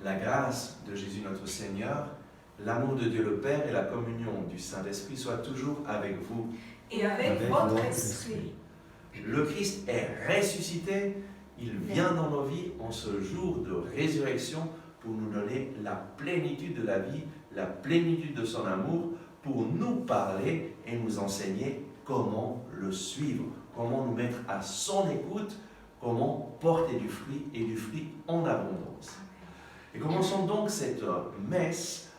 La grâce de Jésus notre Seigneur, l'amour de Dieu le Père et la communion du Saint-Esprit soient toujours avec vous. Et avec votre esprit. Le Christ est ressuscité, il vient dans nos vies en ce jour de résurrection pour nous donner la plénitude de la vie, la plénitude de son amour, pour nous parler et nous enseigner comment le suivre, comment nous mettre à son écoute, comment porter du fruit et du fruit en abondance. Et commençons donc cette messe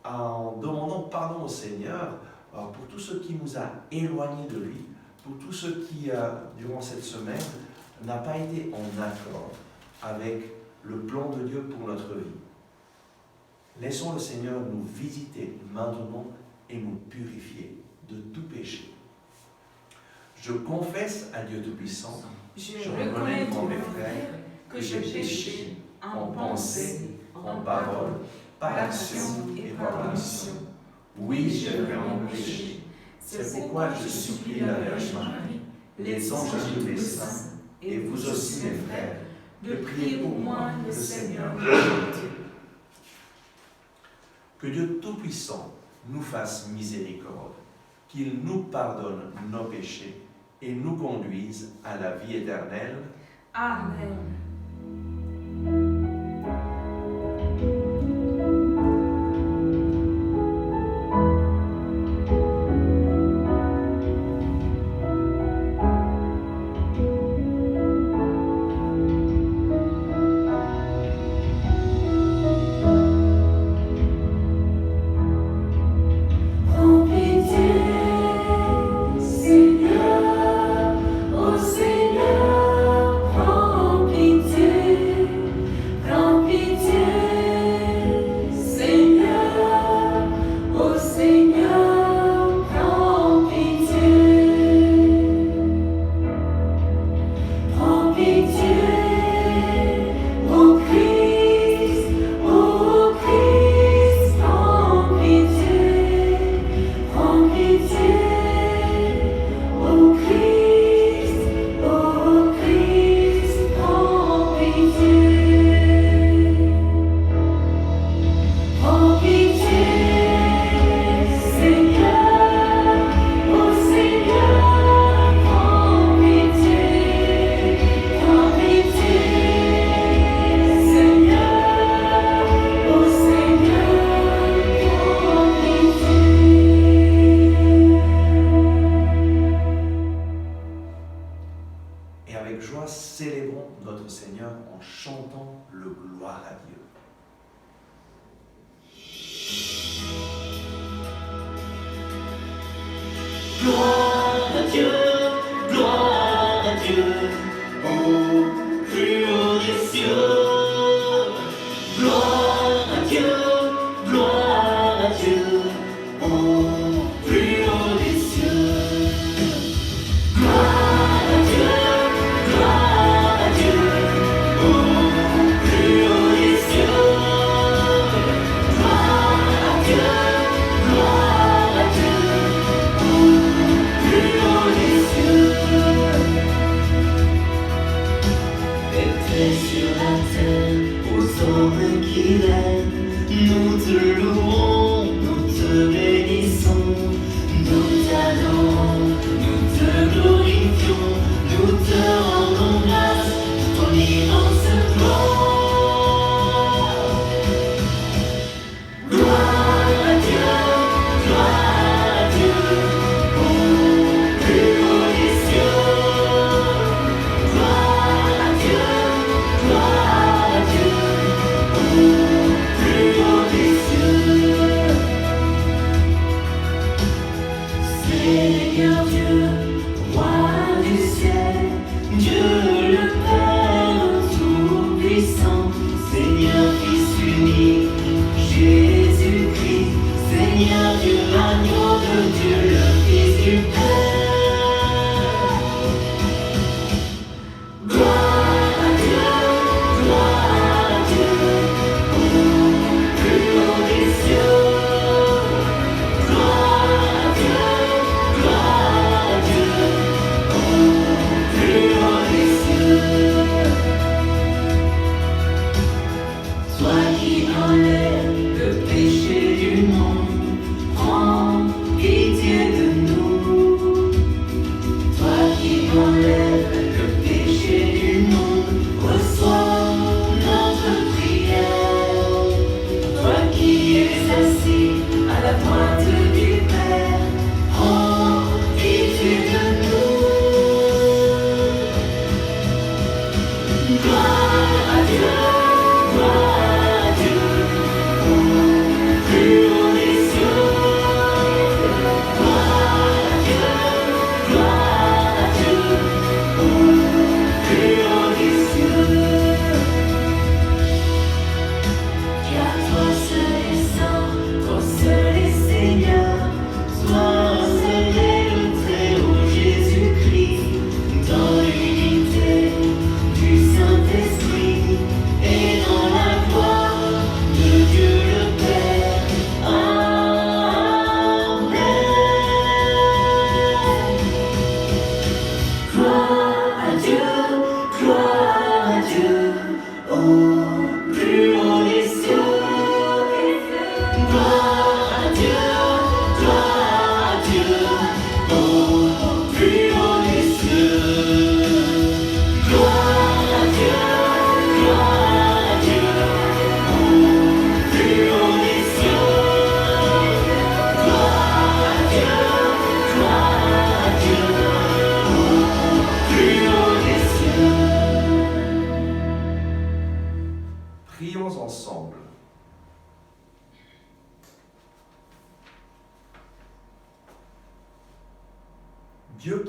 en demandant pardon au Seigneur pour tout ce qui nous a éloignés de lui, pour tout ce qui, durant cette semaine, n'a pas été en accord avec le plan de Dieu pour notre vie. Laissons le Seigneur nous visiter maintenant et nous purifier de tout péché. Je confesse à Dieu Tout-Puissant, je reconnais devant mes frères que j'ai péché en pensée, en parole, par action et par omission. Oui, j'ai vraiment péché. C'est pourquoi je supplie la Vierge Marie, les anges et tous les saints, et vous aussi mes frères, de prier pour moi le Seigneur notre Dieu. Que Dieu Tout-Puissant nous fasse miséricorde, qu'il nous pardonne nos péchés et nous conduise à la vie éternelle. Amen. Célébrons notre Seigneur en chantant le gloire à Dieu. Gloire à Dieu, gloire à Dieu, au plus haut des cieux. Gloire à Dieu, gloire à Dieu, au plus haut des cieux. Gloire à Dieu, gloire à Dieu, au plus haut des cieux. Gloire à Dieu, gloire à Dieu, au plus haut des cieux. Et paix sur la terre.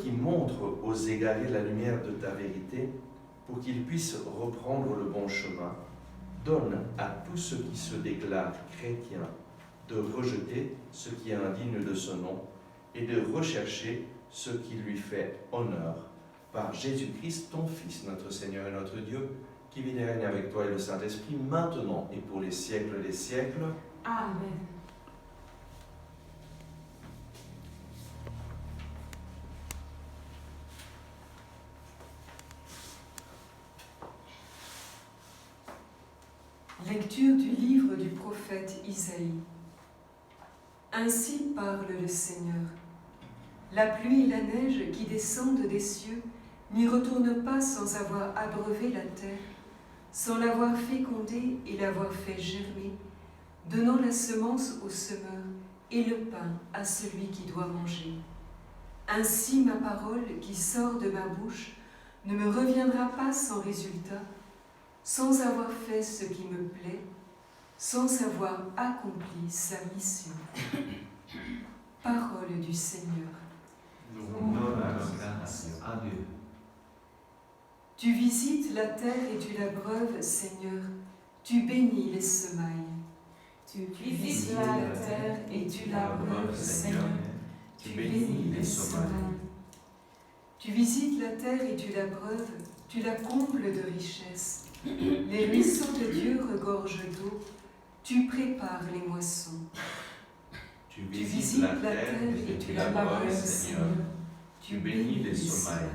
qui montres aux égarés la lumière de ta vérité, pour qu'ils puissent reprendre le bon chemin. Donne à tous ceux qui se déclarent chrétiens de rejeter ce qui est indigne de ce nom et de rechercher ce qui lui fait honneur, par Jésus-Christ, ton Fils, notre Seigneur et notre Dieu, qui vit et règne avec toi et le Saint-Esprit, maintenant et pour les siècles des siècles. Amen. Lecture du livre du prophète Isaïe. Ainsi parle le Seigneur. La pluie et la neige qui descendent des cieux n'y retournent pas sans avoir abreuvé la terre, sans l'avoir fécondée et l'avoir fait germer, donnant la semence au semeur et le pain à celui qui doit manger. Ainsi ma parole qui sort de ma bouche ne me reviendra pas sans résultat, sans avoir fait ce qui me plaît, sans avoir accompli sa mission. Parole du Seigneur. Nous donnons grâce à Dieu. Tu visites la terre et tu l'abreuves, Seigneur, tu bénis les semailles. Tu visites la terre et tu l'abreuves, Seigneur, Tu bénis les semailles. Tu visites la terre et tu l'abreuves, tu la combles de richesses. Les ruisseaux de Dieu regorgent d'eau, tu prépares les moissons. Tu visites la terre et tu l'abreuves, Seigneur. Tu bénis les semailles.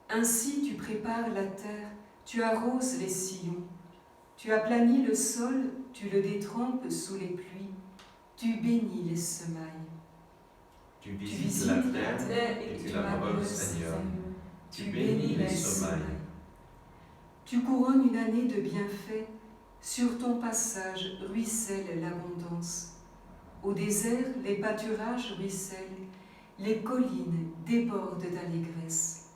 Ainsi tu prépares la terre, tu arroses les sillons. Tu aplanis le sol, tu le détrempes sous les pluies. Tu bénis les semailles. Tu visites la terre et tu l'abreuves, Seigneur. Tu bénis les semailles. Tu couronnes une année de bienfaits, sur ton passage ruisselle l'abondance. Au désert, les pâturages ruissellent, les collines débordent d'allégresse.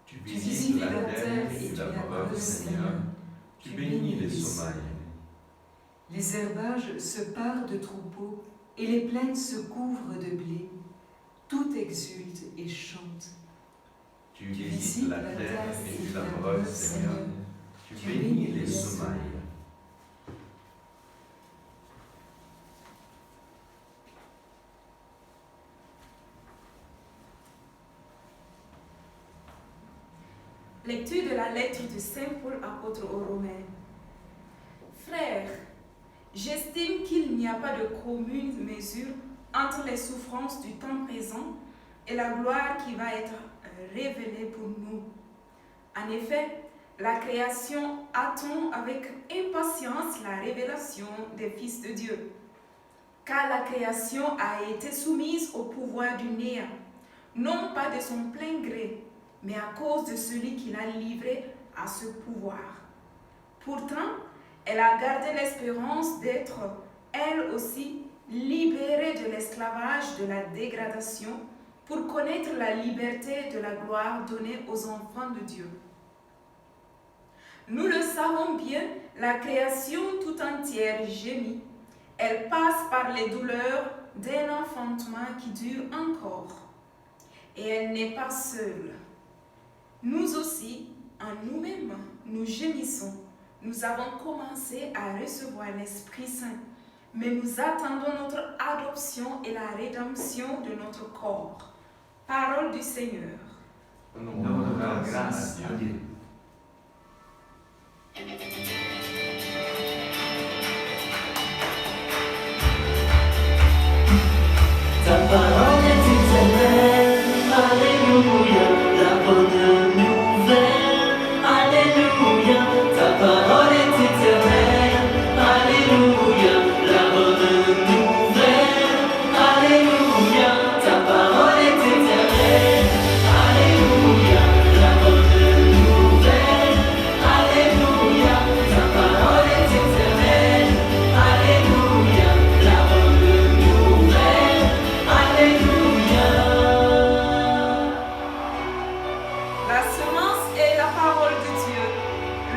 Tu visites la terre et tu l'abreuves, Seigneur. Tu bénis les semailles. Les herbages se parent de troupeaux et les plaines se couvrent de blé. Tout exulte et chante. Tu visites la terre et tu l'abreuves, Seigneur. Tu bénis les semailles. Lecture de la lettre de Saint Paul apôtre aux Romains. Frères, j'estime qu'il n'y a pas de commune mesure entre les souffrances du temps présent et la gloire qui va être révélée pour nous. En effet, la création attend avec impatience la révélation des fils de Dieu. Car la création a été soumise au pouvoir du néant, non pas de son plein gré, mais à cause de celui qui l'a livré à ce pouvoir. Pourtant, elle a gardé l'espérance d'être, elle aussi, libérée de l'esclavage de la dégradation pour connaître la liberté de la gloire donnée aux enfants de Dieu. Nous le savons bien, la création tout entière gémit. Elle passe par les douleurs d'un enfantement qui dure encore. Et elle n'est pas seule. Nous aussi, en nous-mêmes, nous gémissons. Nous avons commencé à recevoir l'Esprit Saint, mais nous attendons notre adoption et la rédemption de notre corps. Parole du Seigneur. Nous donnons grâce à Dieu. Ta parole est éternelle, alléluia, la bonne nouvelle, alléluia. Ta parole est éternelle, alléluia, la bonne nouvelle, alléluia. Ta parole est éternelle, alléluia, la bonne nouvelle, alléluia. Ta parole est éternelle, alléluia, la bonne nouvelle, alléluia. La semence est la parole de Dieu.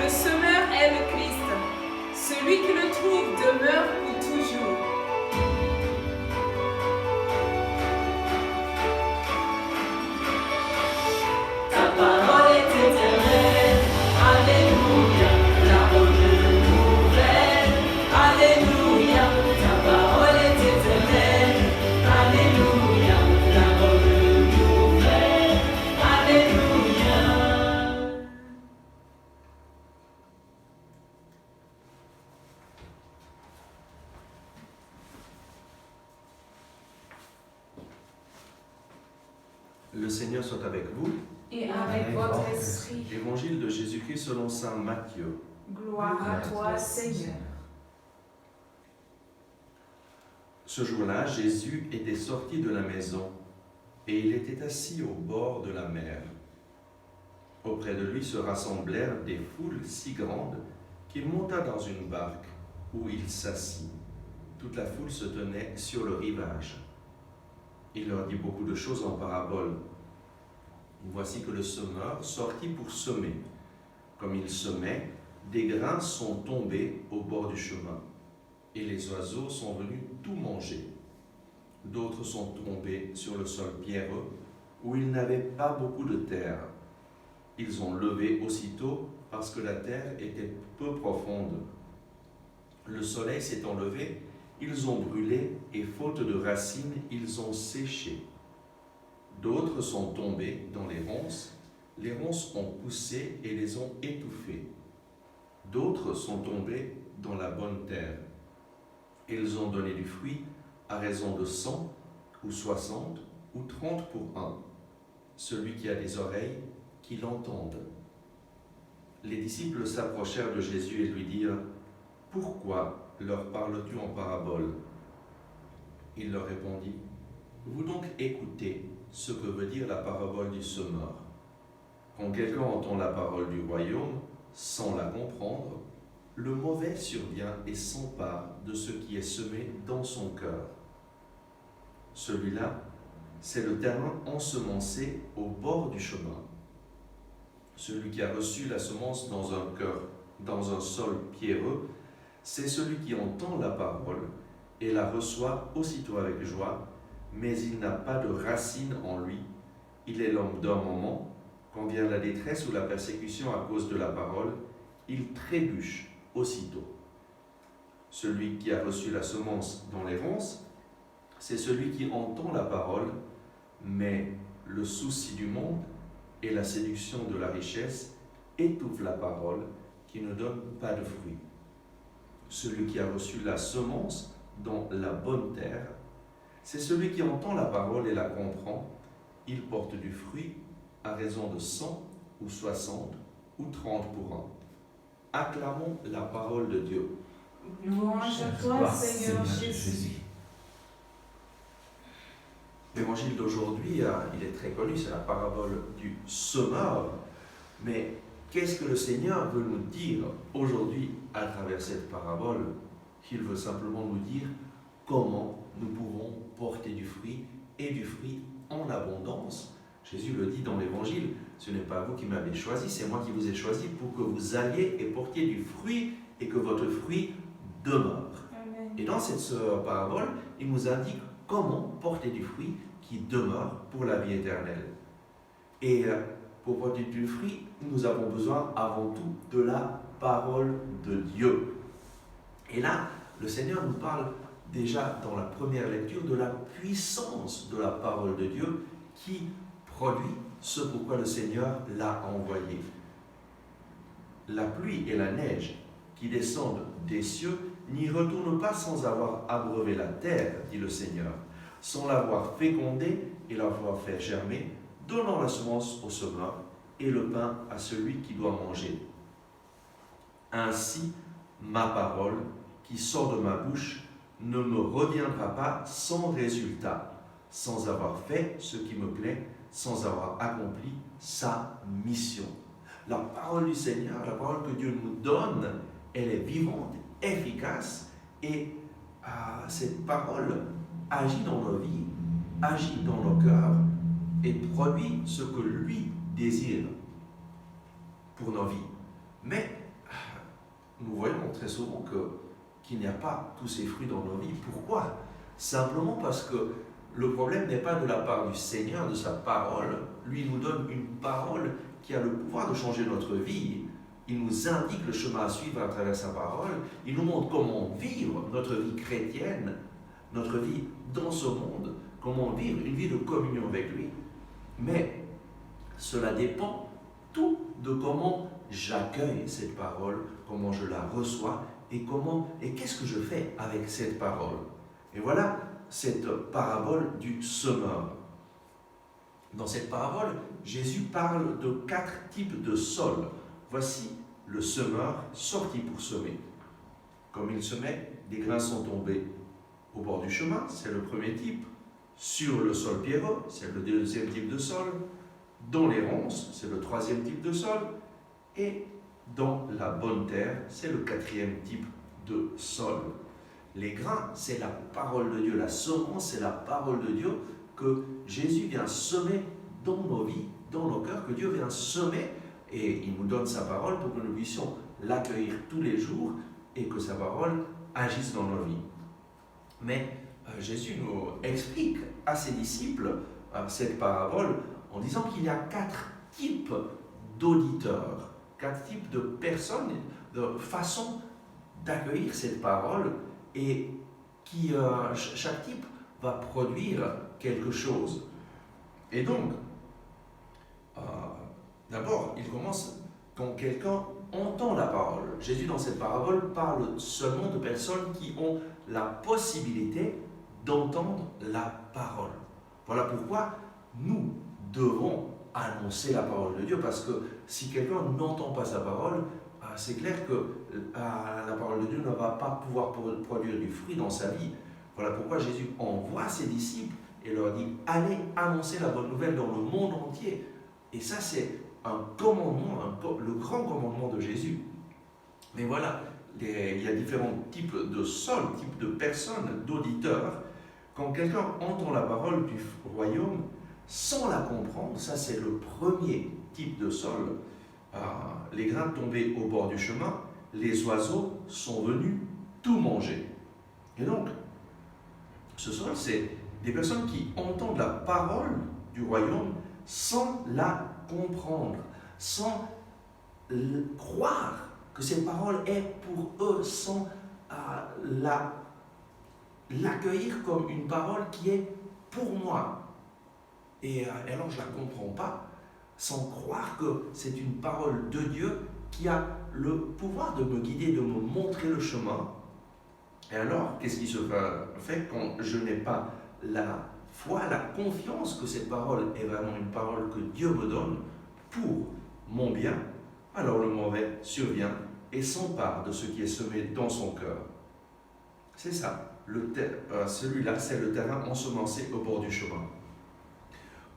Le semeur est le Christ. Celui qui le trouve demeure pour toujours. Seigneur soit avec vous. Et avec votre esprit. Évangile de Jésus-Christ selon saint Matthieu. Gloire à toi, Seigneur. Ce jour-là, Jésus était sorti de la maison et il était assis au bord de la mer. Auprès de lui se rassemblèrent des foules si grandes qu'il monta dans une barque où il s'assit. Toute la foule se tenait sur le rivage. Il leur dit beaucoup de choses en parabole. Voici que le semeur sortit pour semer. Comme il semait, des grains sont tombés au bord du chemin, et les oiseaux sont venus tout manger. D'autres sont tombés sur le sol pierreux, où il n'avait pas beaucoup de terre. Ils ont levé aussitôt parce que la terre était peu profonde. Le soleil s'étant levé, ils ont brûlé et faute de racines, ils ont séché. D'autres sont tombés dans les ronces ont poussé et les ont étouffés. D'autres sont tombés dans la bonne terre. Ils ont donné du fruit à raison de 100 ou 60 ou 30 pour un. Celui qui a des oreilles, qu'il entende. Les disciples s'approchèrent de Jésus et lui dirent : Pourquoi leur parles-tu en parabole ? Il leur répondit : Vous donc écoutez ce que veut dire la parabole du semeur. Quand quelqu'un entend la parole du royaume sans la comprendre, le mauvais survient et s'empare de ce qui est semé dans son cœur. Celui-là, c'est le terrain ensemencé au bord du chemin. Celui qui a reçu la semence dans un sol pierreux, c'est celui qui entend la parole et la reçoit aussitôt avec joie, mais il n'a pas de racine en lui. Il est l'homme d'un moment, quand vient la détresse ou la persécution à cause de la parole, il trébuche aussitôt. Celui qui a reçu la semence dans les ronces, c'est celui qui entend la parole, mais le souci du monde et la séduction de la richesse étouffent la parole qui ne donne pas de fruit. Celui qui a reçu la semence dans la bonne terre, c'est celui qui entend la parole et la comprend. Il porte du fruit à raison de 100 ou 60 ou 30 pour un. Acclamons la parole de Dieu. Louange à toi, Seigneur Jésus. L'évangile d'aujourd'hui, il est très connu, c'est la parabole du semeur. Mais qu'est-ce que le Seigneur veut nous dire aujourd'hui à travers cette parabole ? Il veut simplement nous dire comment nous pouvons porter du fruit et du fruit en abondance. Jésus le dit dans l'Évangile, ce n'est pas vous qui m'avez choisi, c'est moi qui vous ai choisi pour que vous alliez et portiez du fruit et que votre fruit demeure. Amen. Et dans cette parabole, il nous indique comment porter du fruit qui demeure pour la vie éternelle. Et pour porter du fruit, nous avons besoin avant tout de la parole de Dieu. Et là, le Seigneur nous parle déjà dans la première lecture de la puissance de la parole de Dieu qui produit ce pourquoi le Seigneur l'a envoyé. La pluie et la neige qui descendent des cieux n'y retournent pas sans avoir abreuvé la terre, dit le Seigneur, sans l'avoir fécondée et l'avoir fait germer, donnant la semence au semeur et le pain à celui qui doit manger. Ainsi, ma parole qui sort de ma bouche ne me reviendra pas sans résultat, sans avoir fait ce qui me plaît, sans avoir accompli sa mission. La parole du Seigneur, la parole que Dieu nous donne, elle est vivante, efficace, et cette parole agit dans nos vies, agit dans nos cœurs, et produit ce que lui désire pour nos vies. Mais nous voyons très souvent qu'il n'y a pas tous ces fruits dans nos vies. Pourquoi ? Simplement parce que le problème n'est pas de la part du Seigneur, de sa parole. Lui nous donne une parole qui a le pouvoir de changer notre vie. Il nous indique le chemin à suivre à travers sa parole. Il nous montre comment vivre notre vie chrétienne, notre vie dans ce monde, comment vivre une vie de communion avec lui. Mais cela dépend tout de comment j'accueille cette parole, comment je la reçois et qu'est-ce que je fais avec cette parole. Et voilà cette parabole du semeur. Dans cette parabole, Jésus parle de 4 types de sols. Voici le semeur sorti pour semer. Comme il semait, des grains sont tombés au bord du chemin, c'est le premier type. Sur le sol pierreux, c'est le deuxième type de sol. Dans les ronces, c'est le troisième type de sol. Et dans la bonne terre, c'est le 4e type de sol. Les grains, c'est la parole de Dieu. La semence, c'est la parole de Dieu que Jésus vient semer dans nos vies, dans nos cœurs, que Dieu vient semer, et il nous donne sa parole pour que nous puissions l'accueillir tous les jours et que sa parole agisse dans nos vies. Mais Jésus nous explique à ses disciples cette parabole en disant qu'il y a 4 types d'auditeurs, 4 types de personnes, de façons d'accueillir cette parole, et qui chaque type va produire quelque chose. Et donc, d'abord, il commence quand quelqu'un entend la parole. Jésus, dans cette parabole, parle seulement de personnes qui ont la possibilité d'entendre la parole. Voilà pourquoi nous devons annoncer la parole de Dieu, parce que si quelqu'un n'entend pas sa parole, c'est clair que la parole de Dieu ne va pas pouvoir produire du fruit dans sa vie. Voilà pourquoi Jésus envoie ses disciples et leur dit « Allez annoncer la bonne nouvelle dans le monde entier ». Et ça, c'est un commandement, le grand commandement de Jésus. Mais voilà, il y a différents types de sols, types de personnes, d'auditeurs. Quand quelqu'un entend la parole du royaume sans la comprendre, ça c'est le premier type de sol. Les grains tombés au bord du chemin, les oiseaux sont venus tout manger. Et donc, ce sol, c'est des personnes qui entendent la parole du royaume sans la comprendre, sans croire que cette parole est pour eux, sans l'accueillir comme une parole qui est pour moi. Et alors je ne la comprends pas, sans croire que c'est une parole de Dieu qui a le pouvoir de me guider, de me montrer le chemin. Et alors, qu'est-ce qui se fait quand je n'ai pas la foi, la confiance que cette parole est vraiment une parole que Dieu me donne pour mon bien? Alors le mauvais survient et s'empare de ce qui est semé dans son cœur. C'est ça, celui-là, c'est le terrain ensemencé au bord du chemin.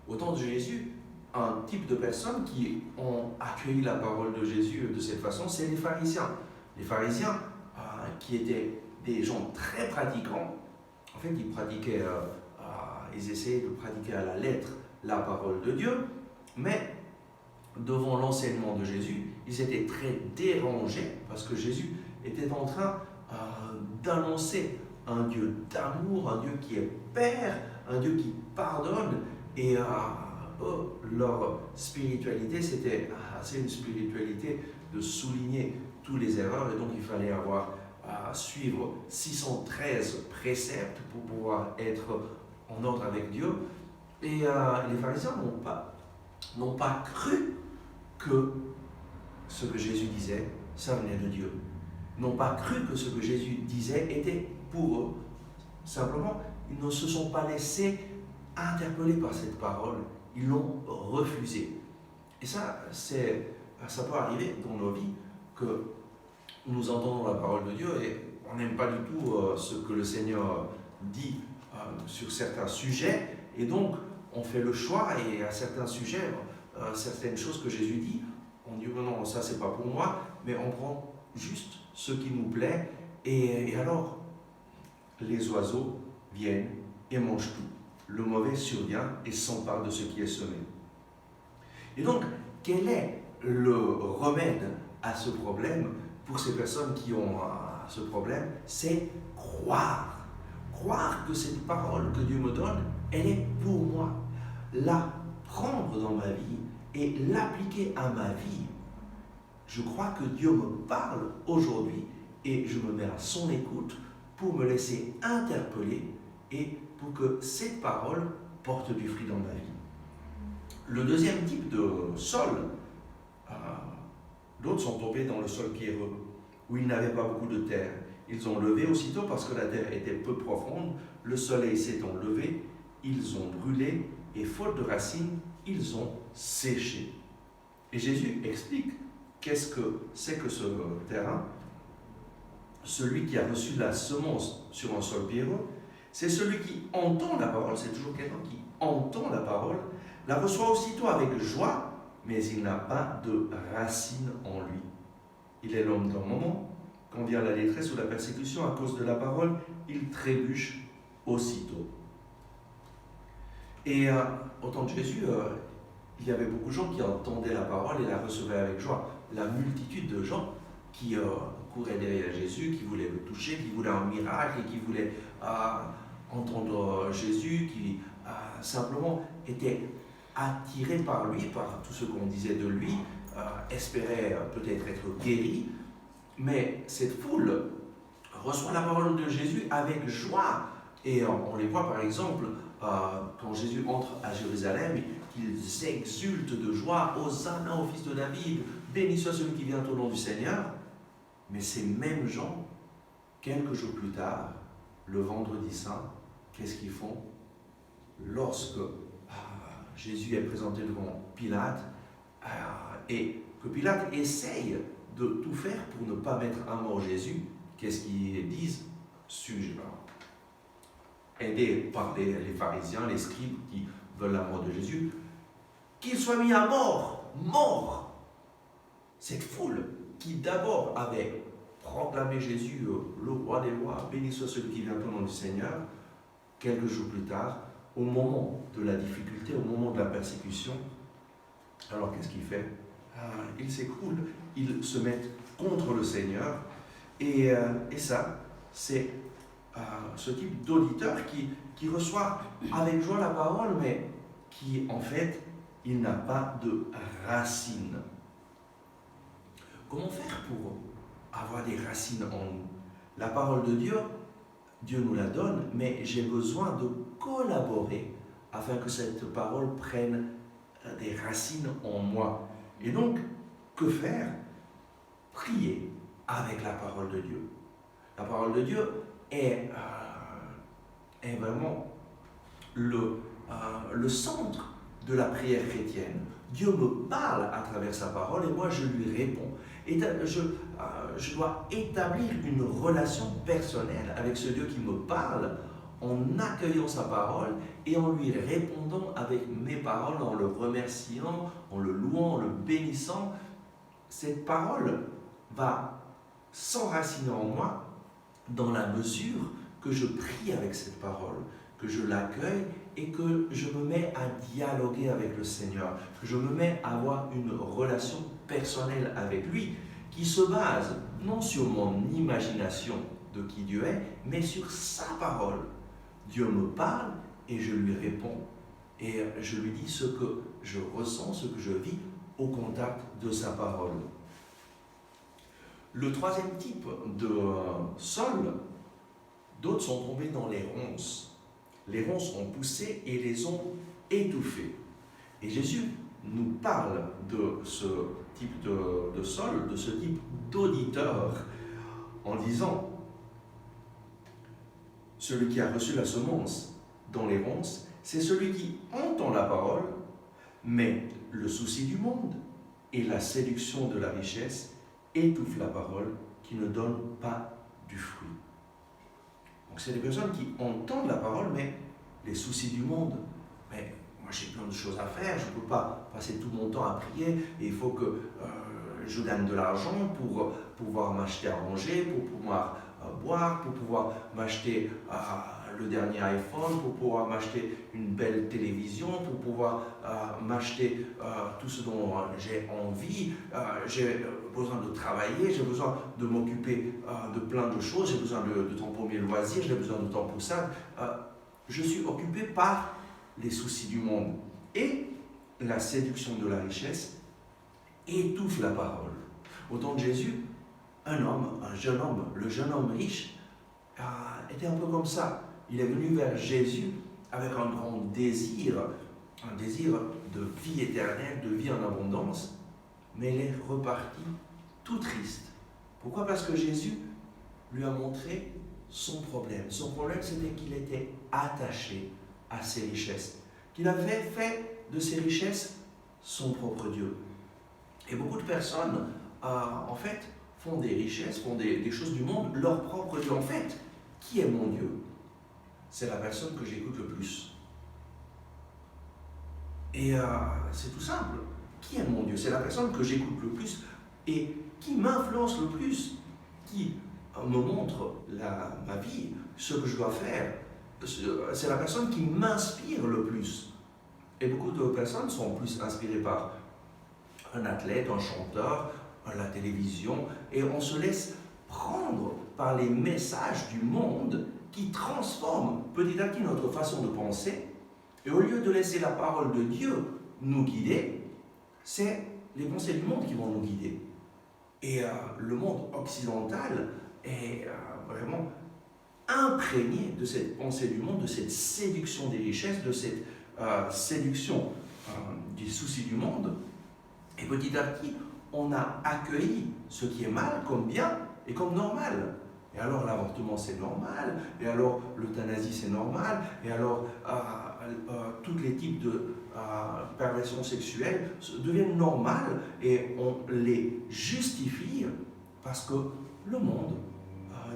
Au temps de Jésus, un type de personnes qui ont accueilli la parole de Jésus de cette façon, c'est les pharisiens. Les pharisiens, qui étaient des gens très pratiquants, en fait, ils essayaient de pratiquer à la lettre la parole de Dieu, mais devant l'enseignement de Jésus, ils étaient très dérangés parce que Jésus était en train d'annoncer un Dieu d'amour, un Dieu qui est Père, un Dieu qui pardonne. Et leur spiritualité, c'était une spiritualité de souligner tous les erreurs, et donc il fallait suivre 613 préceptes pour pouvoir être en ordre avec Dieu. Et les pharisiens n'ont pas cru que ce que Jésus disait, ça venait de Dieu. N'ont pas cru que ce que Jésus disait était pour eux. Simplement, ils ne se sont pas laissés interpellés par cette parole, ils l'ont refusée. Et ça peut arriver dans nos vies que nous entendons la parole de Dieu et on n'aime pas du tout ce que le Seigneur dit sur certains sujets, et donc on fait le choix, et à certains sujets, certaines choses que Jésus dit, on dit non, ça c'est pas pour moi, mais on prend juste ce qui nous plaît, et alors les oiseaux viennent et mangent tout. Le mauvais survient et s'empare de ce qui est semé. Et donc, quel est le remède à ce problème pour ces personnes qui ont ce problème? C'est croire. Croire que cette parole que Dieu me donne, elle est pour moi. La prendre dans ma vie et l'appliquer à ma vie. Je crois que Dieu me parle aujourd'hui et je me mets à son écoute pour me laisser interpeller et pour que cette parole porte du fruit dans ma vie. Le deuxième type de sol, d'autres sont tombés dans le sol pierreux, où ils n'avaient pas beaucoup de terre. Ils ont levé aussitôt parce que la terre était peu profonde, le soleil s'étant levé, ils ont brûlé, et faute de racines, ils ont séché. Et Jésus explique qu'est-ce que c'est que ce terrain. Celui qui a reçu la semence sur un sol pierreux, c'est celui qui entend la parole, c'est toujours quelqu'un qui entend la parole, la reçoit aussitôt avec joie, mais il n'a pas de racine en lui. Il est l'homme d'un moment, quand vient la détresse ou la persécution à cause de la parole, il trébuche aussitôt. Et au temps de Jésus, il y avait beaucoup de gens qui entendaient la parole et la recevaient avec joie. La multitude de gens qui couraient derrière Jésus, qui voulaient le toucher, qui voulaient un miracle et qui voulaient entendre Jésus, qui simplement étaient attirés par lui, par tout ce qu'on disait de lui, espéraient peut-être être guéris. Mais cette foule reçoit la parole de Jésus avec joie. Et on les voit par exemple, quand Jésus entre à Jérusalem, qu'ils exultent de joie, Hosanna au fils de David, béni soit celui qui vient au nom du Seigneur. Mais ces mêmes gens, quelques jours plus tard, le vendredi saint, qu'est-ce qu'ils font? Lorsque Jésus est présenté devant Pilate, et que Pilate essaye de tout faire pour ne pas mettre à mort Jésus, qu'est-ce qu'ils disent? Aidés par les pharisiens, les scribes qui veulent la mort de Jésus, qu'il soit mis à mort, mort. Cette foule qui d'abord avait proclamé Jésus le roi des rois, béni soit celui qui vient au nom du Seigneur, quelques jours plus tard, au moment de la difficulté, au moment de la persécution, alors qu'est-ce qu'il fait? Ils s'écroulent, ils se mettent contre le Seigneur, et ça, c'est ce type d'auditeur qui reçoit avec joie la parole, mais qui en fait, il n'a pas de racines. Comment faire pour avoir des racines en nous? La parole de Dieu, Dieu nous la donne, mais j'ai besoin de collaborer afin que cette parole prenne des racines en moi. Et donc, que faire? Prier avec la parole de Dieu. La parole de Dieu est vraiment le centre de la prière chrétienne. Dieu me parle à travers sa parole et moi je lui réponds. Et je dois établir une relation personnelle avec ce Dieu qui me parle en accueillant sa parole et en lui répondant avec mes paroles, en le remerciant, en le louant, en le bénissant. Cette parole va s'enraciner en moi dans la mesure que je prie avec cette parole, que je l'accueille et que je me mets à dialoguer avec le Seigneur, que je me mets à avoir une relation personnelle avec lui qui se base non sur mon imagination de qui Dieu est, mais sur sa parole. Dieu me parle et je lui réponds et je lui dis ce que je ressens, ce que je vis au contact de sa parole. Le troisième type de sol, d'autres sont tombés dans les ronces. Les ronces ont poussé et les ont étouffés. Et Jésus nous parle de ce type de sol, de ce type d'auditeur, en disant « Celui qui a reçu la semence dans les ronces, c'est celui qui entend la parole, mais le souci du monde et la séduction de la richesse étouffent la parole qui ne donne pas du fruit. » Donc c'est des personnes qui entendent la parole, mais les soucis du monde, mais moi j'ai plein de choses à faire, je ne peux pas passer tout mon temps à prier, et il faut que je gagne de l'argent pour pouvoir m'acheter à manger, pour pouvoir boire, pour pouvoir m'acheter le dernier iPhone, pour pouvoir m'acheter une belle télévision, pour pouvoir m'acheter tout ce dont j'ai envie. J'ai besoin de travailler, j'ai besoin de m'occuper de plein de choses, j'ai besoin de temps pour mes loisirs, j'ai besoin de temps pour ça. Je suis occupé par les soucis du monde. Et la séduction de la richesse étouffe la parole. Au temps de Jésus, un jeune homme, le jeune homme riche, était un peu comme ça. Il est venu vers Jésus avec un grand désir, un désir de vie éternelle, de vie en abondance, mais il est reparti tout triste. Pourquoi? Parce que Jésus lui a montré son problème. Son problème, c'était qu'il était attaché à ses richesses, qu'il avait fait de ses richesses son propre Dieu. Et beaucoup de personnes, en fait, font des richesses, font des choses du monde leur propre Dieu. En fait, qui est mon Dieu? C'est la personne que j'écoute le plus. Et c'est tout simple. Qui est mon Dieu? C'est la personne que j'écoute le plus et qui m'influence le plus, qui me montre ma vie, ce que je dois faire. C'est la personne qui m'inspire le plus. Et beaucoup de personnes sont plus inspirées par un athlète, un chanteur, la télévision, et on se laisse prendre par les messages du monde qui transforment petit à petit notre façon de penser. Et au lieu de laisser la parole de Dieu nous guider, c'est les pensées du monde qui vont nous guider. Et le monde occidental est vraiment imprégné de cette pensée du monde, de cette séduction des richesses, de cette séduction des soucis du monde. Et petit à petit, on a accueilli ce qui est mal comme bien et comme normal. Et alors l'avortement c'est normal, et alors l'euthanasie c'est normal, et alors tous les types de perversions sexuelles deviennent normales et on les justifie parce que le monde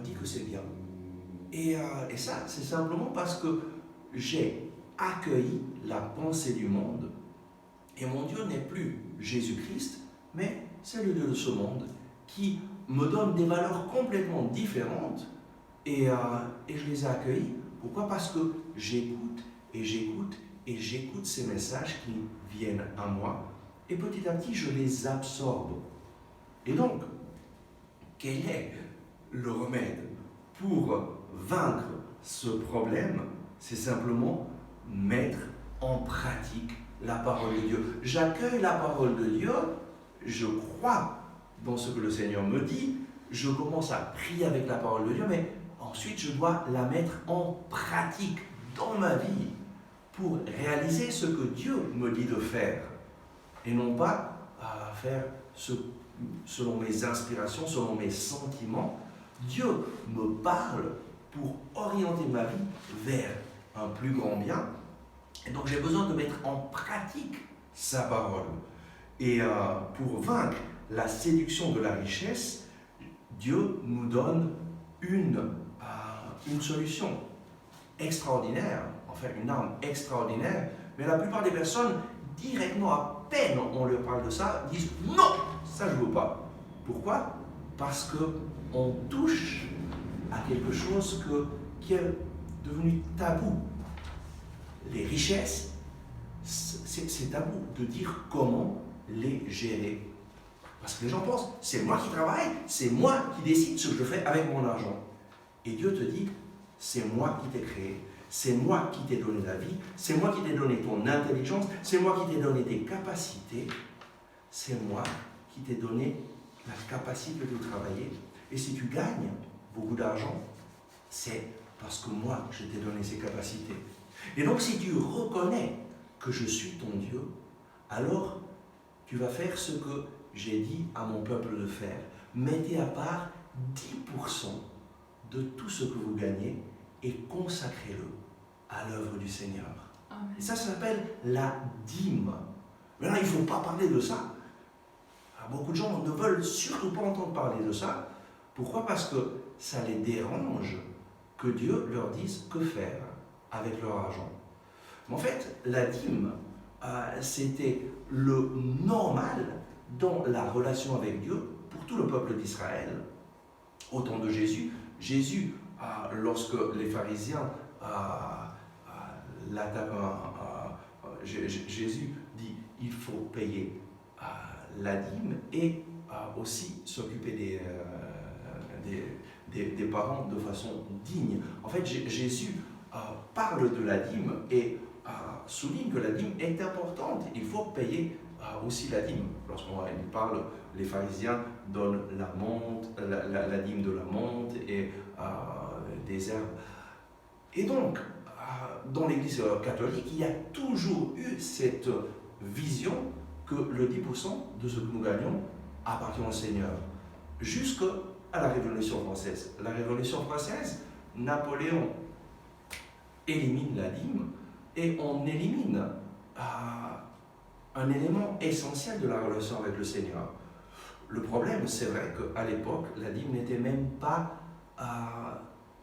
dit que c'est bien. Et ça, c'est simplement parce que j'ai accueilli la pensée du monde. Et mon Dieu n'est plus Jésus-Christ, mais c'est le Dieu de ce monde qui me donne des valeurs complètement différentes et je les ai accueillies. Pourquoi? Parce que j'écoute et j'écoute et j'écoute ces messages qui viennent à moi et petit à petit je les absorbe. Et donc, quel est le remède pour vaincre ce problème? C'est simplement mettre en pratique la parole de Dieu. J'accueille la parole de Dieu, je crois dans ce que le Seigneur me dit, je commence à prier avec la parole de Dieu, mais ensuite je dois la mettre en pratique dans ma vie pour réaliser ce que Dieu me dit de faire et non pas faire selon mes inspirations, selon mes sentiments. Dieu me parle pour orienter ma vie vers un plus grand bien. Et donc j'ai besoin de mettre en pratique sa parole. Et pour vaincre la séduction de la richesse, Dieu nous donne une solution extraordinaire, enfin une arme extraordinaire, mais la plupart des personnes, directement, à peine on leur parle de ça, disent « Non, ça je ne veux pas ». Pourquoi? Parce qu'on touche à quelque chose qui est devenu tabou. Les richesses, c'est tabou de dire comment les gérer. Parce que les gens pensent, c'est moi qui travaille, c'est moi qui décide ce que je fais avec mon argent. Et Dieu te dit, c'est moi qui t'ai créé, c'est moi qui t'ai donné la vie, c'est moi qui t'ai donné ton intelligence, c'est moi qui t'ai donné tes capacités, c'est moi qui t'ai donné la capacité de travailler. Et si tu gagnes beaucoup d'argent, c'est parce que moi, je t'ai donné ces capacités. Et donc, si tu reconnais que je suis ton Dieu, alors tu vas faire ce que j'ai dit à mon peuple de faire. Mettez à part 10% de tout ce que vous gagnez et consacrez-le à l'œuvre du Seigneur. Amen. Et ça s'appelle la dîme. Maintenant, il ne faut pas parler de ça. Beaucoup de gens ne veulent surtout pas entendre parler de ça. Pourquoi? Parce que ça les dérange que Dieu leur dise que faire avec leur argent. Mais en fait, la dîme, c'était le normal dans la relation avec Dieu pour tout le peuple d'Israël. Au temps de Jésus, lorsque les pharisiens l'attaquent, Jésus dit il faut payer la dîme et aussi s'occuper des parents de façon digne. En fait, Jésus parle de la dîme et souligne que la dîme est importante. Il faut payer aussi la dîme. Lorsqu'on parle, les pharisiens donnent la dîme de la menthe et des herbes. Et donc, dans l'Église catholique, il y a toujours eu cette vision que le 10% de ce que nous gagnons appartient au Seigneur. Jusqu'à la Révolution française. La Révolution française, Napoléon élimine la dîme et on élimine un élément essentiel de la relation avec le Seigneur. Le problème, c'est vrai qu'à l'époque, la dîme n'était même pas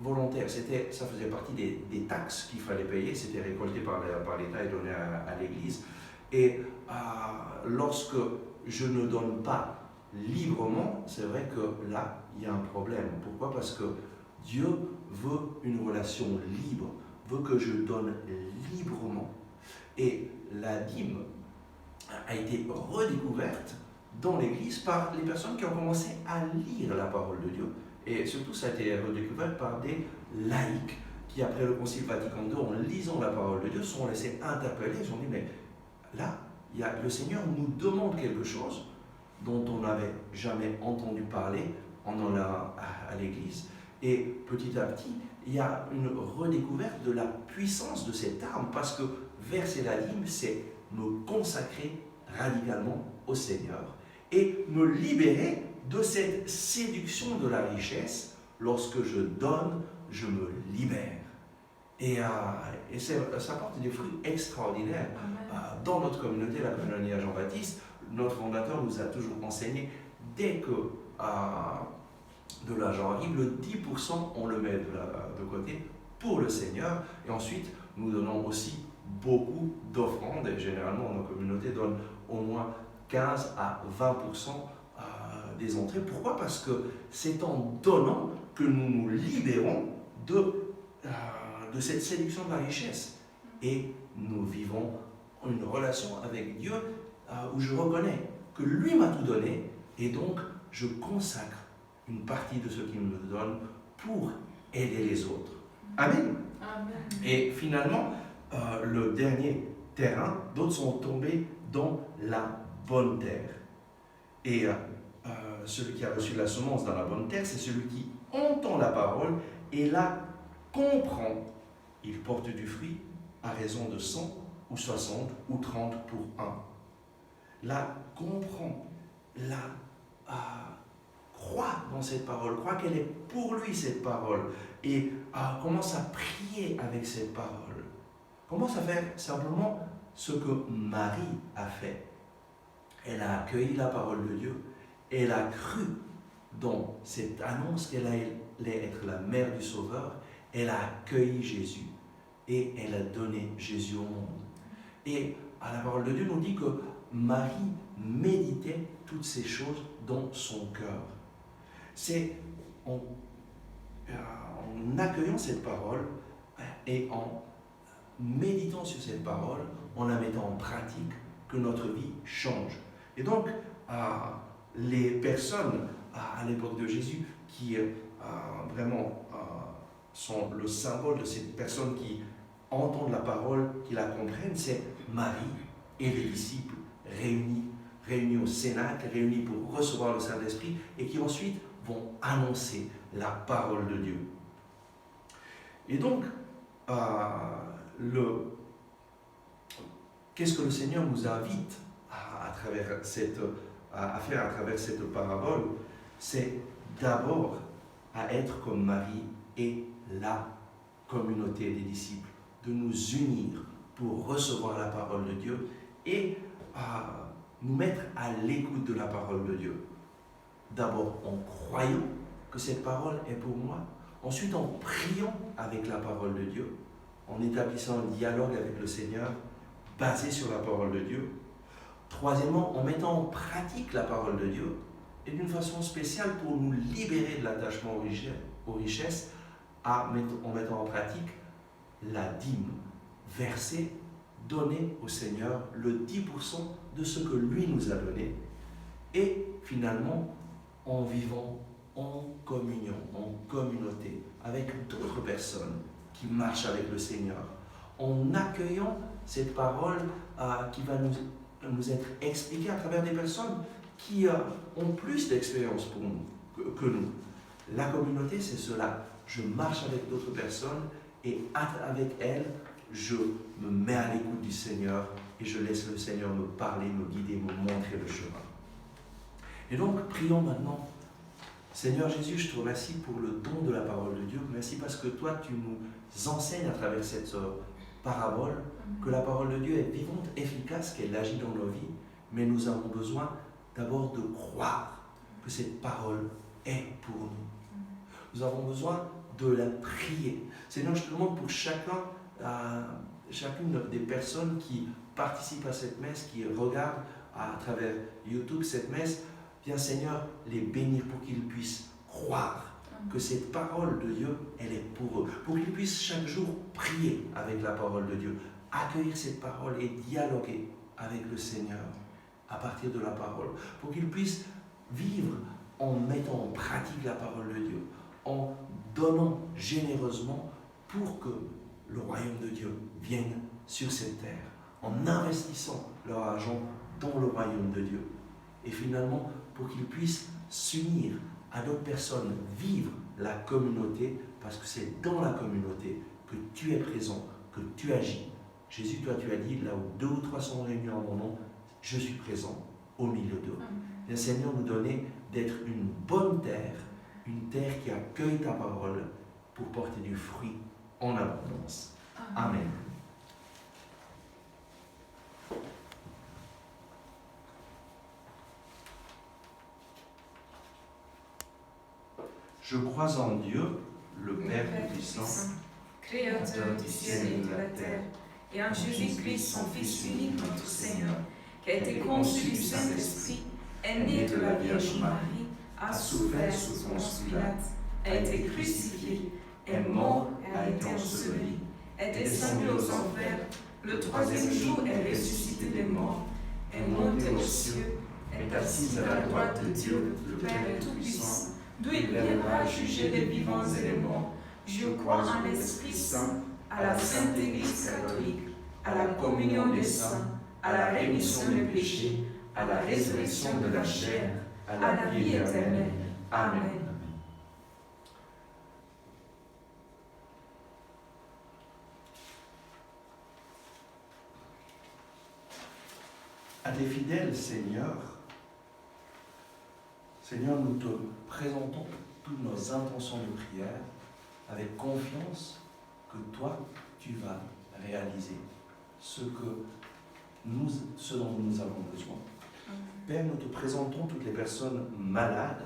volontaire. Ça faisait partie des taxes qu'il fallait payer. C'était récolté par l'État et donné à l'Église. Et lorsque je ne donne pas librement, c'est vrai que là, il y a un problème. Pourquoi? Parce que Dieu veut une relation libre, veut que je donne librement. Et la dîme a été redécouverte dans l'Église par les personnes qui ont commencé à lire la parole de Dieu. Et surtout, ça a été redécouvert par des laïcs qui, après le Concile Vatican II, en lisant la parole de Dieu, se sont laissés interpeller. Ils ont dit, mais là, le Seigneur nous demande quelque chose dont on n'avait jamais entendu parler à l'Église. Et petit à petit, il y a une redécouverte de la puissance de cette arme, parce que verser la dîme, c'est me consacrer radicalement au Seigneur et me libérer de cette séduction de la richesse. Lorsque je donne, je me libère. Et ça porte des fruits extraordinaires. Dans notre communauté, la communauté à Jean-Baptiste, notre fondateur nous a toujours enseigné, dès que de l'argent arrive, le 10% on le met de côté pour le Seigneur. Et ensuite, nous donnons aussi beaucoup d'offrandes. Et généralement, nos communautés donnent au moins 15 à 20% des entrées. Pourquoi? Parce que c'est en donnant que nous nous libérons de cette séduction de la richesse. Et nous vivons une relation avec Dieu où je reconnais que lui m'a tout donné et donc je consacre une partie de ce qu'il me donne pour aider les autres. Amen. Amen. Et finalement, le dernier terrain, d'autres sont tombés dans la bonne terre. Et celui qui a reçu la semence dans la bonne terre, c'est celui qui entend la parole et la comprend. Il porte du fruit à raison de 100 ou 60 ou 30 pour un. La comprend, croit dans cette parole, croit qu'elle est pour lui cette parole et commence à prier avec cette parole. Commence à faire simplement ce que Marie a fait. Elle a accueilli la parole de Dieu, elle a cru dans cette annonce qu'elle allait être la mère du Sauveur, elle a accueilli Jésus et elle a donné Jésus au monde. Et la parole de Dieu nous dit que Marie méditait toutes ces choses dans son cœur. C'est en accueillant cette parole et en méditant sur cette parole, en la mettant en pratique, que notre vie change. Et donc, les personnes à l'époque de Jésus qui vraiment sont le symbole de ces personnes qui entendent la parole, qui la comprennent, c'est Marie et les disciples réunis au Cénacle, réunis pour recevoir le Saint-Esprit et qui ensuite vont annoncer la parole de Dieu. Et donc, qu'est-ce que le Seigneur nous invite à faire à travers cette parabole? C'est d'abord à être comme Marie et la communauté des disciples, de nous unir pour recevoir la parole de Dieu et nous mettre à l'écoute de la parole de Dieu. D'abord en croyant que cette parole est pour moi, ensuite en priant avec la parole de Dieu, en établissant un dialogue avec le Seigneur basé sur la parole de Dieu. Troisièmement, en mettant en pratique la parole de Dieu et d'une façon spéciale pour nous libérer de l'attachement aux richesses, en mettant en pratique la dîme, verser, donner au Seigneur le 10% de ce que lui nous a donné et finalement en vivant en communion, en communauté avec d'autres personnes qui marchent avec le Seigneur, en accueillant cette parole qui va nous être expliquée à travers des personnes qui ont plus d'expérience que nous. La communauté, c'est cela. Je marche avec d'autres personnes et avec elles, je me mets à l'écoute du Seigneur et je laisse le Seigneur me parler, me guider, me montrer le chemin. Et donc, prions maintenant. Seigneur Jésus, je te remercie pour le don de la parole de Dieu. Merci parce que toi, tu nous enseignes à travers cette parabole que la parole de Dieu est vivante, efficace, qu'elle agit dans nos vies, mais nous avons besoin d'abord de croire que cette parole est pour nous. Nous avons besoin de la prier. Seigneur, je te demande pour chacune des personnes qui participent à cette messe, qui regardent à travers YouTube cette messe, viens Seigneur les bénir pour qu'ils puissent croire que cette parole de Dieu, elle est pour eux, pour qu'ils puissent chaque jour prier avec la parole de Dieu, accueillir cette parole et dialoguer avec le Seigneur à partir de la parole, pour qu'ils puissent vivre en mettant en pratique la parole de Dieu, en donnant généreusement pour que le royaume de Dieu vienne sur cette terre, en investissant leur argent dans le royaume de Dieu. Et finalement, pour qu'ils puissent s'unir à d'autres personnes, vivre la communauté, parce que c'est dans la communauté que tu es présent, que tu agis. Jésus, toi, tu as dit, là où 2 ou 3 sont réunis en mon nom, je suis présent au milieu d'eux. Le Seigneur nous donnait d'être une bonne terre, une terre qui accueille ta parole pour porter du fruit en abondance. Amen. Je crois en Dieu, le Père Tout-Puissant, Créateur du ciel et de la terre, et en Jésus-Christ, son Fils unique, notre Seigneur, qui a été conçu du Saint-Esprit, est né de la Vierge Marie, a souffert sous Ponce Pilate, a été crucifié, est mort et a été enseveli, est descendu aux enfers, le 3e jour est ressuscité des morts, est monté aux cieux, est assis à la droite de Dieu, le Père Tout-Puissant, d'où il viendra juger les vivants et les morts. Je crois en l'Esprit Saint, à la Sainte Église catholique, à la communion des saints, à la rémission des péchés, à la résurrection de la chair, à la vie éternelle. Amen. À tes fidèles, Seigneur, nous te présentons toutes nos intentions de prière avec confiance que toi, tu vas réaliser ce dont nous avons besoin. Père, nous te présentons toutes les personnes malades,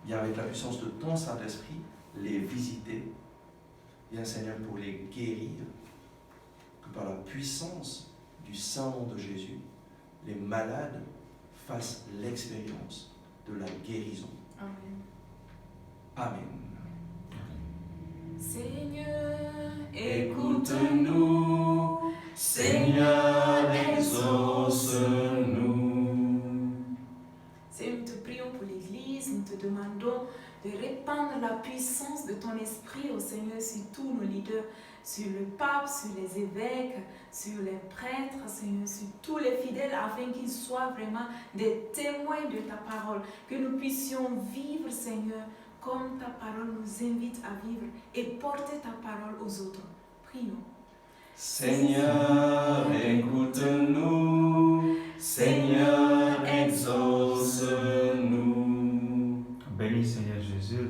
viens avec la puissance de ton Saint-Esprit, les visiter. Viens, Seigneur, pour les guérir, que par la puissance du Saint-Nom de Jésus, les malades fassent l'expérience de la guérison. Amen. Amen. Seigneur, écoute-nous. Seigneur, exauce-nous. Seigneur, nous te prions pour l'Église, nous te demandons de répandre la puissance de ton esprit, au Seigneur, sur tous nos leaders, sur le pape, sur les évêques, sur les prêtres, Seigneur, sur tous les fidèles, afin qu'ils soient vraiment des témoins de ta parole, que nous puissions vivre, Seigneur, comme ta parole nous invite à vivre et porter ta parole aux autres. Prions. Seigneur, écoute-nous. Seigneur, exauce-nous. Bénis, Seigneur Jésus,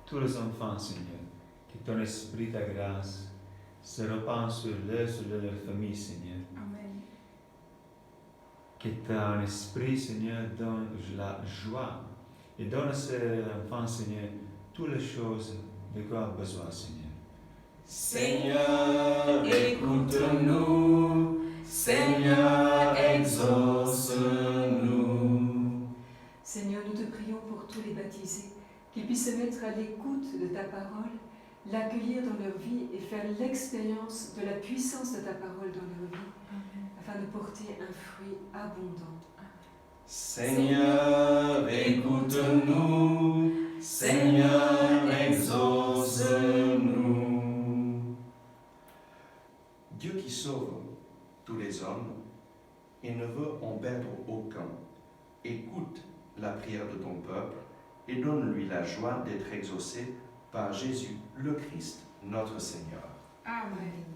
tous les enfants, Seigneur, que ton esprit, ta grâce, se répand sur leur famille, Seigneur. Amen. Que ton esprit, Seigneur, donne la joie et donne à ces enfants, Seigneur, toutes les choses de quoi ils ont besoin, Seigneur. Seigneur, écoute-nous. Seigneur, exauce-nous. Seigneur, nous te prions pour tous les baptisés, qu'ils puissent se mettre à l'écoute de ta parole, l'accueillir dans leur vie et faire l'expérience de la puissance de ta parole dans leur vie, afin de porter un fruit abondant. Seigneur, écoute-nous. Seigneur, exauce-nous. Dieu qui sauve tous les hommes et ne veut en perdre aucun, écoute la prière de ton peuple et donne-lui la joie d'être exaucé par Jésus le Christ, notre Seigneur. Amen.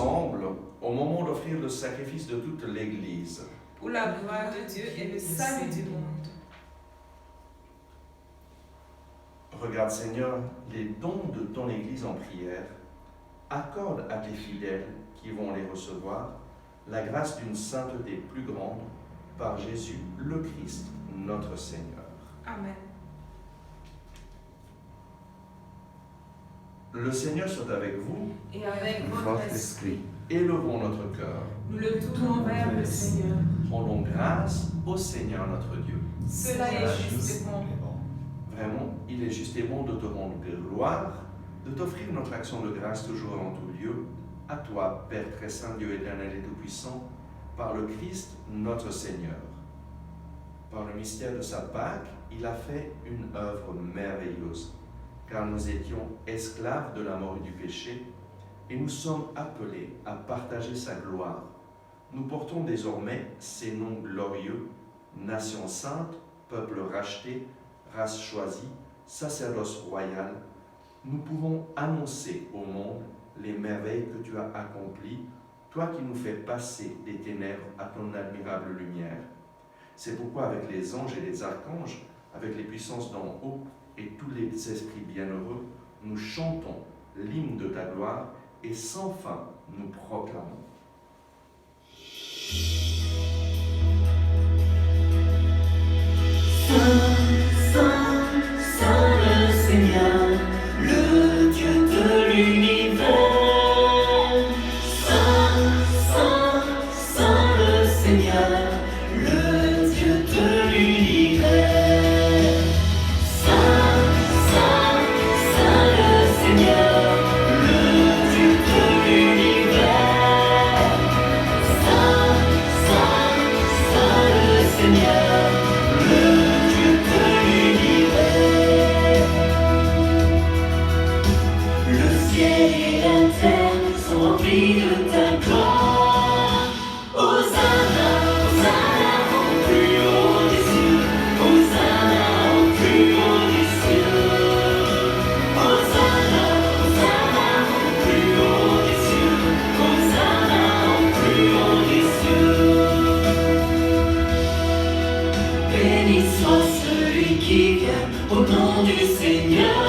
ensemble au moment d'offrir le sacrifice de toute l'Église. Pour la gloire de Dieu et le salut du monde. Regarde Seigneur les dons de ton Église en prière. Accorde à tes fidèles qui vont les recevoir la grâce d'une sainteté plus grande par Jésus le Christ, notre Seigneur. Amen. Le Seigneur soit avec vous. Et avec votre esprit, Élevons notre cœur. nous le tournons vers le Seigneur. Rendons grâce au Seigneur notre Dieu. Cela est juste et bon. Vraiment, il est juste et bon de te rendre gloire, de t'offrir notre action de grâce toujours en tout lieu, à toi, Père très saint, Dieu éternel et tout-puissant, par le Christ notre Seigneur. Par le mystère de sa Pâque, il a fait une œuvre merveilleuse, car nous étions esclaves de la mort et du péché, et nous sommes appelés à partager sa gloire. Nous portons désormais ces noms glorieux, nation sainte, peuple racheté, race choisie, sacerdoce royal. Nous pouvons annoncer au monde les merveilles que tu as accomplies, toi qui nous fais passer des ténèbres à ton admirable lumière. C'est pourquoi avec les anges et les archanges, avec les puissances d'en haut et tous les esprits bienheureux, nous chantons l'hymne de ta gloire et sans fin nous proclamons. Saint, Saint, Saint le Seigneur, le Dieu de l'univers. Saint, Saint, Saint le Seigneur, le Dieu de l'univers. Saint, Saint, Saint le Seigneur, le Dieu de l'univers. Saint, Saint, Saint le Seigneur, le Dieu de l'univers. Le ciel et la terre sont remplis de ta gloire. Hosanna, Hosanna au plus haut des cieux. Hosanna au plus haut des cieux. Hosanna, Hosanna au plus haut des cieux. Hosanna au plus haut des cieux. Béni soit celui qui vient au nom du Seigneur.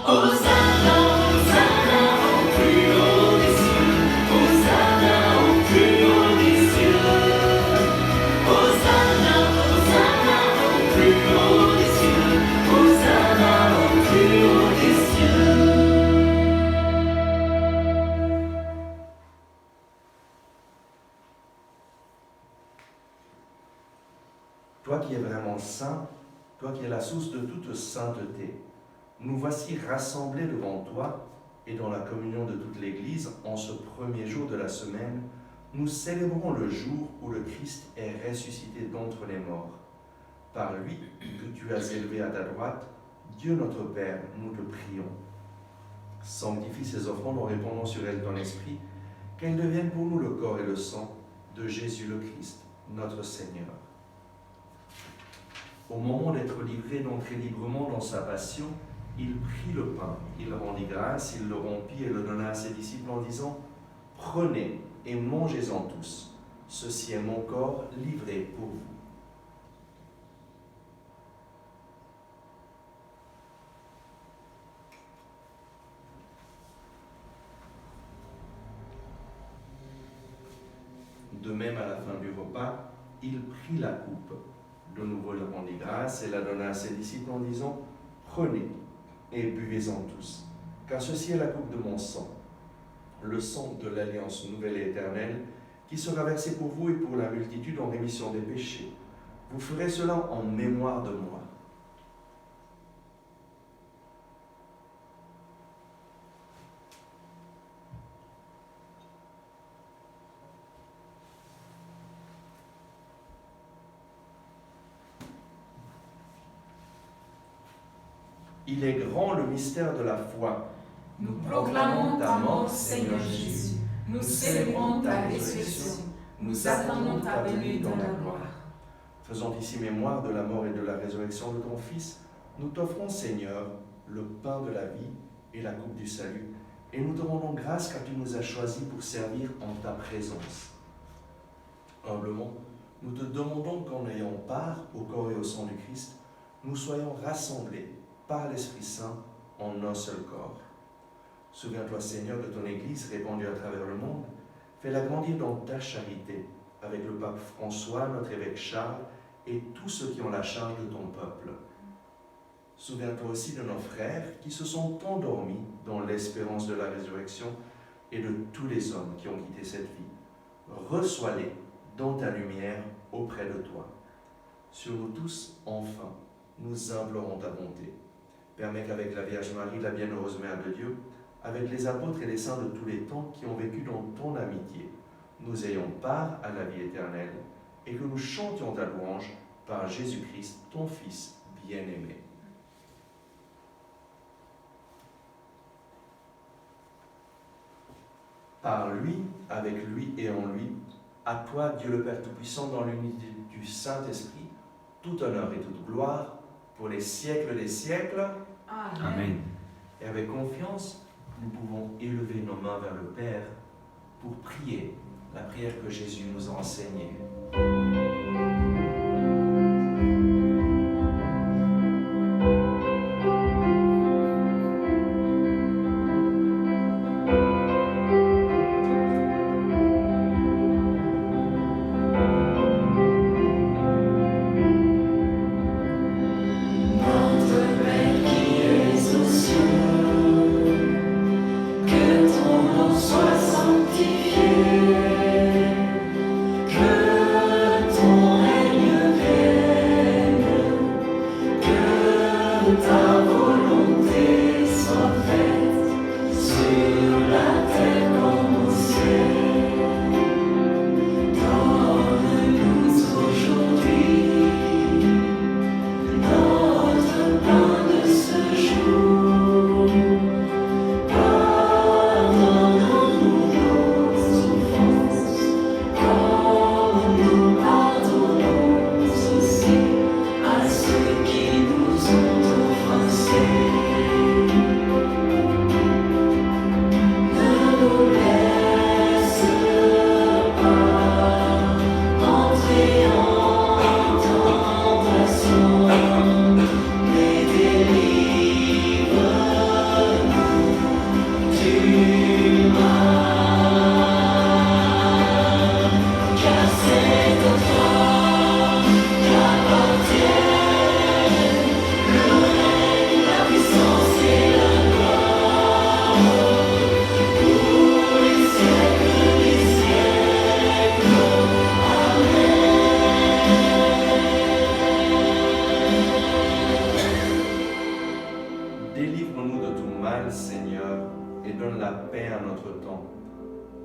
Hosanna, Hosanna au plus haut des cieux. Hosanna au plus haut des cieux. Hosanna, Hosanna au plus haut des cieux. Hosanna au plus haut des cieux. Toi qui es vraiment saint, toi qui es la source de toute sainteté, nous voici rassemblés devant toi et dans la communion de toute l'Église en ce premier jour de la semaine, nous célébrons le jour où le Christ est ressuscité d'entre les morts. Par lui que tu as élevé à ta droite, Dieu notre Père, nous te prions. Sanctifie ces offrandes en répandant sur elles ton esprit, qu'elles deviennent pour nous le corps et le sang de Jésus le Christ, notre Seigneur. Au moment d'être livré d'entrer librement dans sa passion, il prit le pain, il rendit grâce, il le rompit et le donna à ses disciples en disant « Prenez et mangez-en tous, ceci est mon corps livré pour vous. » De même, à la fin du repas, il prit la coupe. De nouveau, il rendit grâce et la donna à ses disciples en disant « Prenez et buvez-en tous, car ceci est la coupe de mon sang, le sang de l'alliance nouvelle et éternelle, qui sera versé pour vous et pour la multitude en rémission des péchés. Vous ferez cela en mémoire de moi. » Il est grand le mystère de la foi. Nous proclamons ta mort, Seigneur Jésus. Nous célébrons ta résurrection. Nous attendons ta venue dans la gloire. Faisant ici mémoire de la mort et de la résurrection de ton Fils, nous t'offrons, Seigneur, le pain de la vie et la coupe du salut, Et nous te rendons grâce car tu nous as choisis pour servir en ta présence. Humblement, nous te demandons qu'en ayant part au corps et au sang du Christ, nous soyons rassemblés par l'Esprit Saint en un seul corps. Souviens-toi, Seigneur, de ton Église répandue à travers le monde. Fais-la grandir dans ta charité, avec le pape François, notre évêque Charles, et tous ceux qui ont la charge de ton peuple. Souviens-toi aussi de nos frères qui se sont endormis dans l'espérance de la résurrection et de tous les hommes qui ont quitté cette vie. Reçois-les dans ta lumière auprès de toi. Sur nous tous, enfin, nous implorons ta bonté. Permets qu'avec la Vierge Marie, la bienheureuse Mère de Dieu, avec les apôtres et les saints de tous les temps qui ont vécu dans ton amitié, nous ayons part à la vie éternelle et que nous chantions ta louange par Jésus-Christ, ton Fils bien-aimé. Par lui, avec lui et en lui, à toi, Dieu le Père Tout-Puissant, dans l'unité du Saint-Esprit, tout honneur et toute gloire, pour les siècles des siècles. Amen. Et avec confiance, nous pouvons élever nos mains vers le Père pour prier la prière que Jésus nous a enseignée. Délivre-nous de tout mal, Seigneur, et donne la paix à notre temps.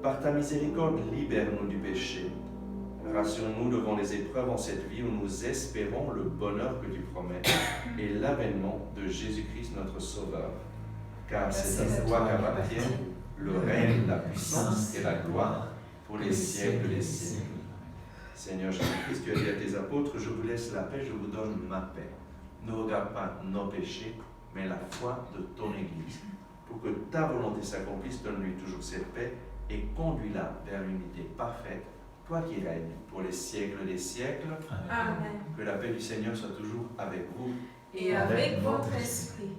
Par ta miséricorde, libère-nous du péché. Rassure-nous devant les épreuves en cette vie où nous espérons le bonheur que tu promets et l'avènement de Jésus-Christ notre Sauveur. Car c'est à toi qu'appartiennent le règne, la puissance et la gloire pour les siècles des siècles. Seigneur Jésus-Christ, tu as dit à tes apôtres, je vous laisse la paix, je vous donne ma paix. Ne regarde pas nos péchés, mais la foi de ton Église. Pour que ta volonté s'accomplisse, donne-lui toujours cette paix et conduis-la vers l'unité parfaite, toi qui règnes pour les siècles des siècles. Amen. Que la paix du Seigneur soit toujours avec vous. Et avec votre esprit.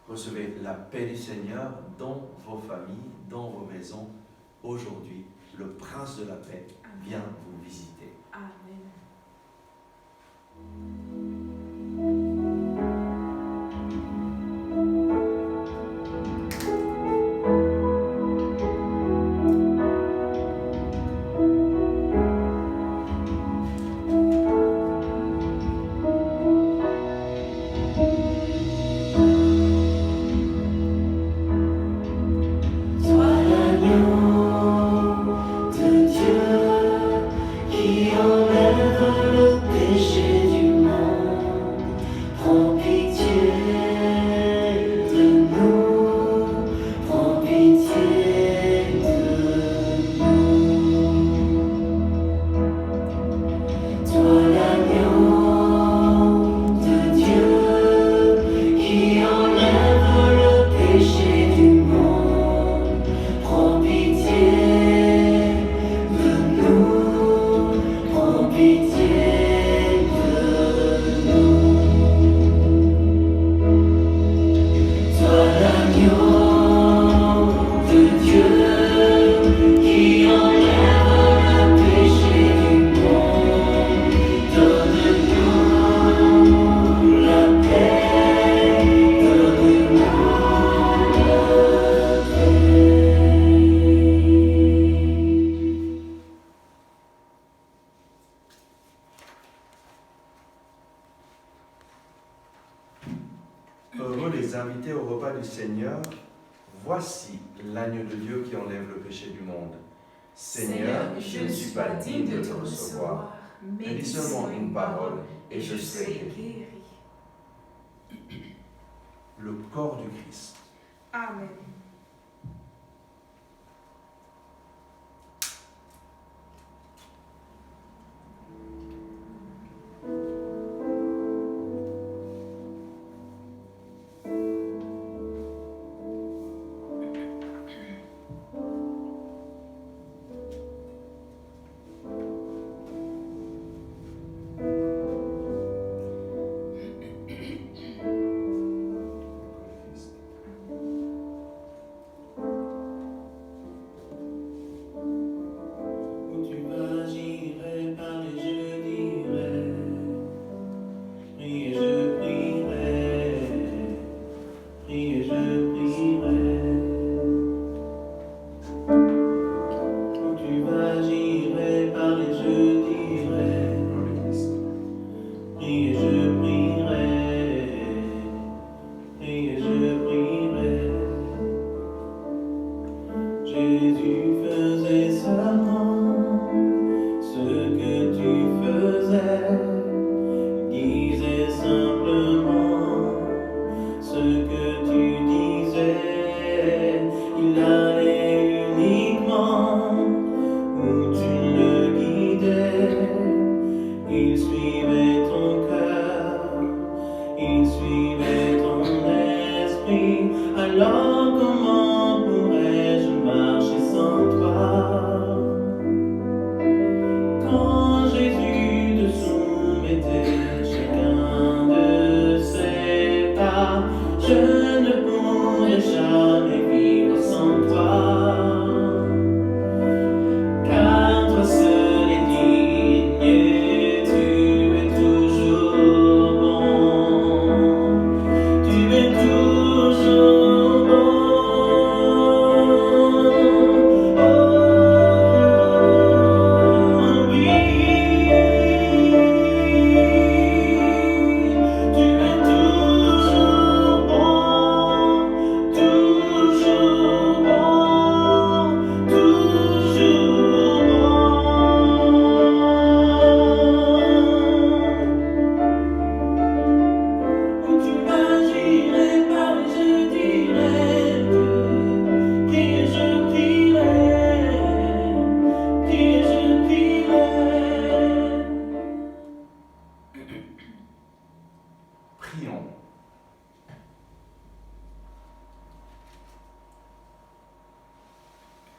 Recevez la paix du Seigneur dans vos familles, dans vos maisons. Aujourd'hui, le Prince de la paix vient vous visiter. Amen. Sois l'agneau de Dieu qui invités au repas du Seigneur, voici l'agneau de Dieu qui enlève le péché du monde. Seigneur, je ne suis pas digne de te recevoir, mais dis seulement une parole et je serai guéri. Le corps du Christ. Amen. Où tu vas, j'irai, parler, je dirai. Prier, je prierai. Prier, je prierai. Où tu vas, j'irai, parler, je dirai. Prier, je prierai. Prier, je prierai. Jésus faisait seulement ce que tu faisais, disait simplement ce que tu disais, il allait uniquement où tu le guidais, il suivait ton cœur, il suivait ton esprit, alors comment pourrais-je marcher sans toi? Quand Jésus te soumettait chacun de ses pas, je ne pourrais jamais vivre sans toi. Car toi seul est digne, tu es toujours bon. Tu es toujours bon. Oh oui, tu es toujours bon, toujours bon, toujours bon. Où tu vas, j'irai, parler, je dirai. Prier, je prierai. Prier, je prierai. Prions.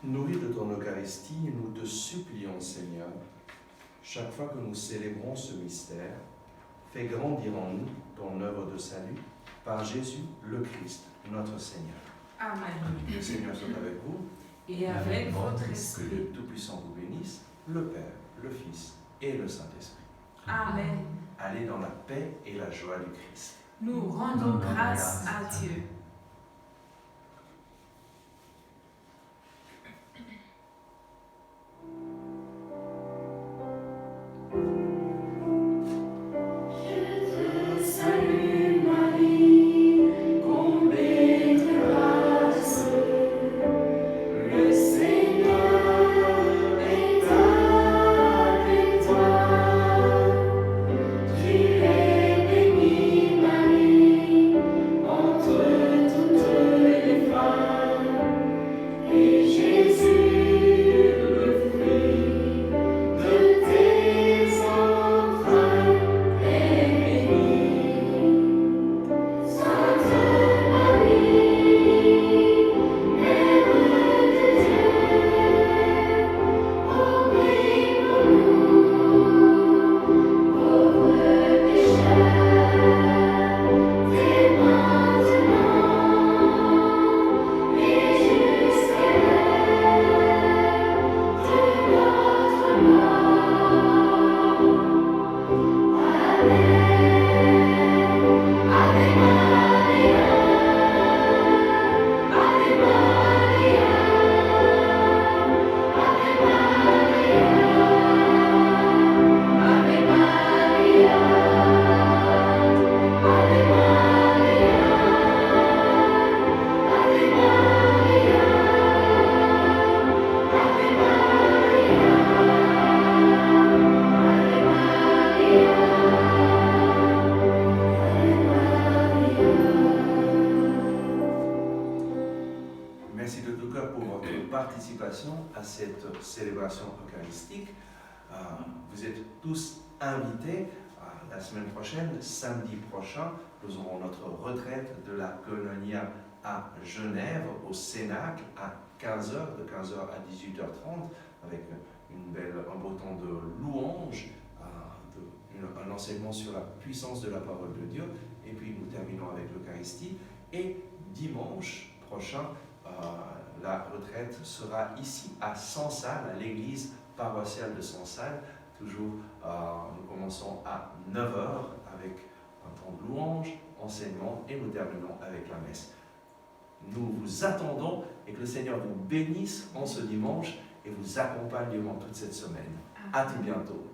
Nourris de ton Eucharistie, nous te supplions, Seigneur, chaque fois que nous célébrons ce mystère, fais grandir en nous ton œuvre de salut par Jésus le Christ, notre Seigneur. Amen. Le Seigneur soit avec vous, Et avec votre que esprit. le Tout-Puissant vous bénisse, le Père, le Fils et le Saint-Esprit. Amen. Allez dans la paix et la joie du Christ. Nous rendons grâce à Dieu. Je te salue Marie, comblée de grâce, le Seigneur est avec toi. Tu es bénie Marie, entre toutes les femmes, et Jésus, le fruit de tes entrailles, est béni. Sainte Marie, Mère de Dieu, ô prie pour nous, pauvres pécheurs, dès maintenant et jusqu'à l'heure de notre mort. Amen. Ave Maria, Ave Maria, Ave Maria, Ave Maria, Ave Maria, célébration eucharistique. Vous êtes tous invités. La semaine prochaine, samedi prochain, nous aurons notre retraite de la Koinonia à Genève, au Cénacle, à 15h, de 15h à 18h30, avec un beau temps de louange, un enseignement sur la puissance de la parole de Dieu, et puis nous terminons avec l'Eucharistie. Et dimanche prochain, la retraite sera ici à Sansal, à l'église paroissiale de Sansal. Toujours, nous commençons à 9h avec un temps de louange, enseignement, et nous terminons avec la messe. Nous vous attendons et que le Seigneur vous bénisse en ce dimanche et vous accompagne durant toute cette semaine. À tout bientôt.